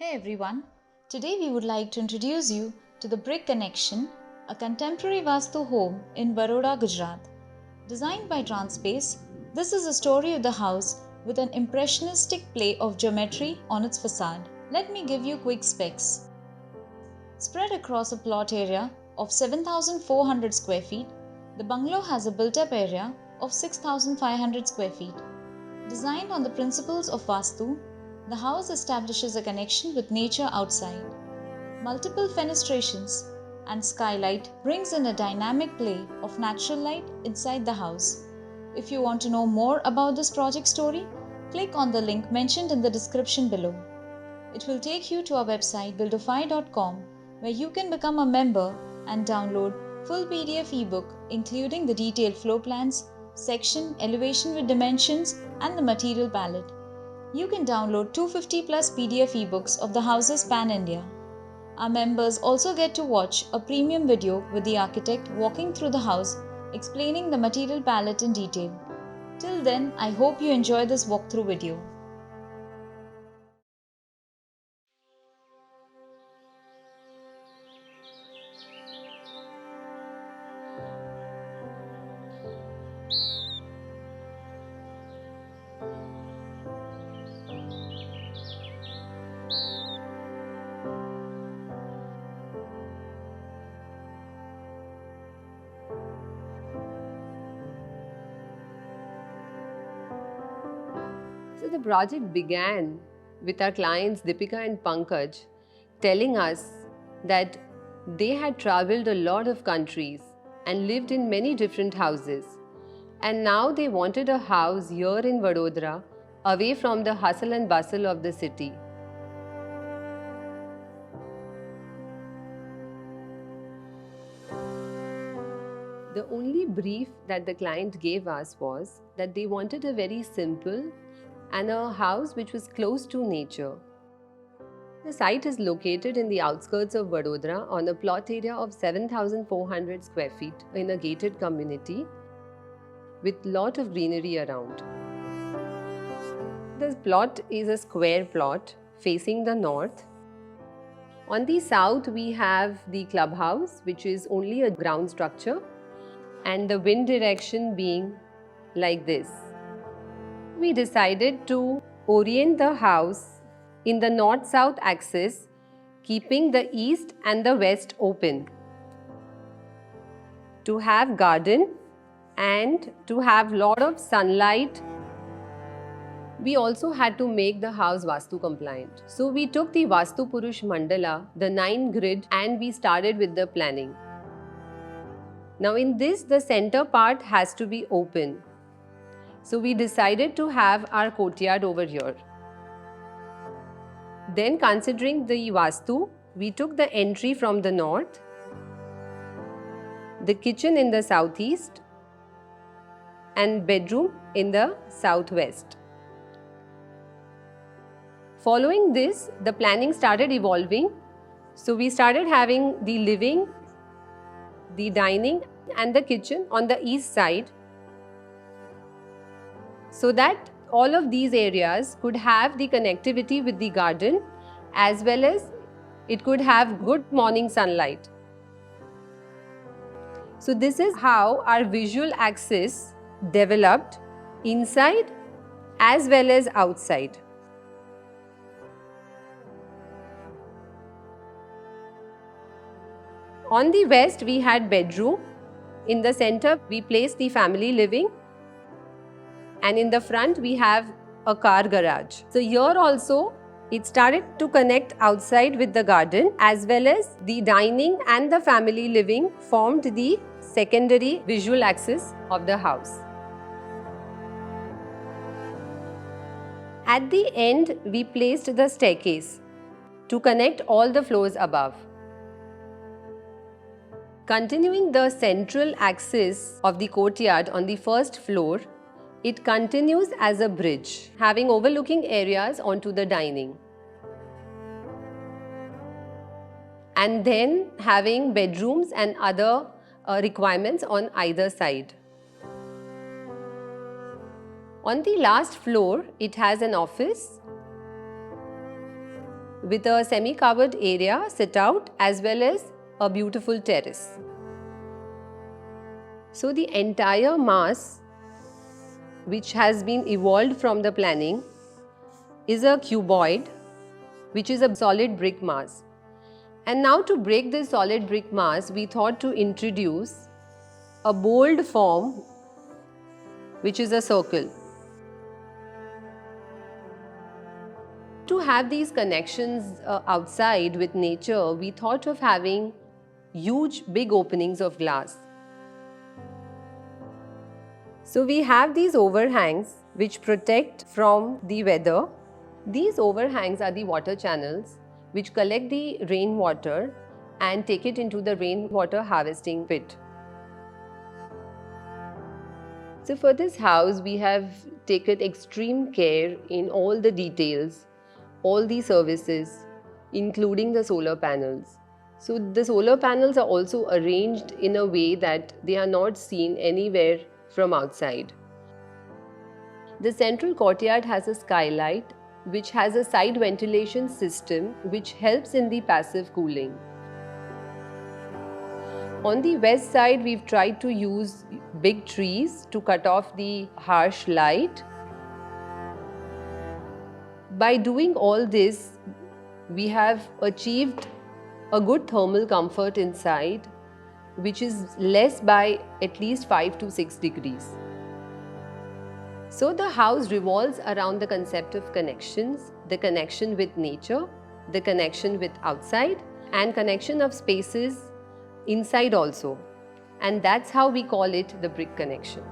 Hey everyone, today we would like to introduce you to the Brick Connection, a contemporary Vastu home in Vadodara, Gujarat. Designed by TRAANSPACE, this is a story of the house with an impressionistic play of geometry on its facade. Let me give you quick specs. Spread across a plot area of 7,400 square feet, the bungalow has a built-up area of 6,500 square feet. Designed on the principles of Vastu, the house establishes a connection with nature outside. Multiple fenestrations and skylight brings in a dynamic play of natural light inside the house. If you want to know more about this project story, click on the link mentioned in the description below. It will take you to our website buildofy.com, where you can become a member and download full PDF ebook including the detailed floor plans, section, elevation with dimensions and the material palette. You can download 250 plus PDF ebooks of the houses pan-India. Our members also get to watch a premium video with the architect walking through the house, explaining the material palette in detail. Till then, I hope you enjoy this walkthrough video. So the project began with our clients Deepika and Pankaj telling us that they had travelled a lot of countries and lived in many different houses, and now they wanted a house here in Vadodara away from the hustle and bustle of the city. The only brief that the client gave us was that they wanted a very simple and a house which was close to nature. The site is located in the outskirts of Vadodara on a plot area of 7,400 square feet in a gated community with lot of greenery around. This plot is a square plot facing the north. On the south we have the clubhouse, which is only a ground structure, and the wind direction being like this. We decided to orient the house in the north-south axis, keeping the east and the west open. To have garden and to have lot of sunlight. We also had to make the house Vastu compliant. So we took the Vastu Purush Mandala, the 9 grid, and we started with the planning. Now in this, the center part has to be open. So we decided to have our courtyard over here. Then, considering the Vastu, we took the entry from the north, the kitchen in the southeast, and bedroom in the southwest. Following this, the planning started evolving. So we started having the living, the dining, and the kitchen on the east side, so that all of these areas could have the connectivity with the garden, as well as it could have good morning sunlight. So this is how our visual axis developed inside as well as outside. On the west we had bedroom. In the center we placed the family living. And in the front we have a car garage. So here also it started to connect outside with the garden, as well as the dining and the family living formed the secondary visual axis of the house. At the end we placed the staircase to connect all the floors above. Continuing the central axis of the courtyard on the first floor, it continues as a bridge, having overlooking areas onto the dining. And then having bedrooms and other requirements on either side. On the last floor, it has an office with a semi-covered area sit out as well as a beautiful terrace. So the entire mass which has been evolved from the planning is a cuboid, which is a solid brick mass. And now to break this solid brick mass, we thought to introduce a bold form, which is a circle. To have these connections outside with nature, we thought of having huge big openings of glass. So we have these overhangs which protect from the weather. These overhangs are the water channels which collect the rainwater and take it into the rainwater harvesting pit. So for this house, we have taken extreme care in all the details, all the services, including the solar panels. So the solar panels are also arranged in a way that they are not seen anywhere from outside. The central courtyard has a skylight which has a side ventilation system which helps in the passive cooling. On the west side, we've tried to use big trees to cut off the harsh light. By doing all this, we have achieved a good thermal comfort inside, which is less by at least 5 to 6 degrees. So the house revolves around the concept of connections, the connection with nature, the connection with outside, and connection of spaces inside also. And that's how we call it the brick connection.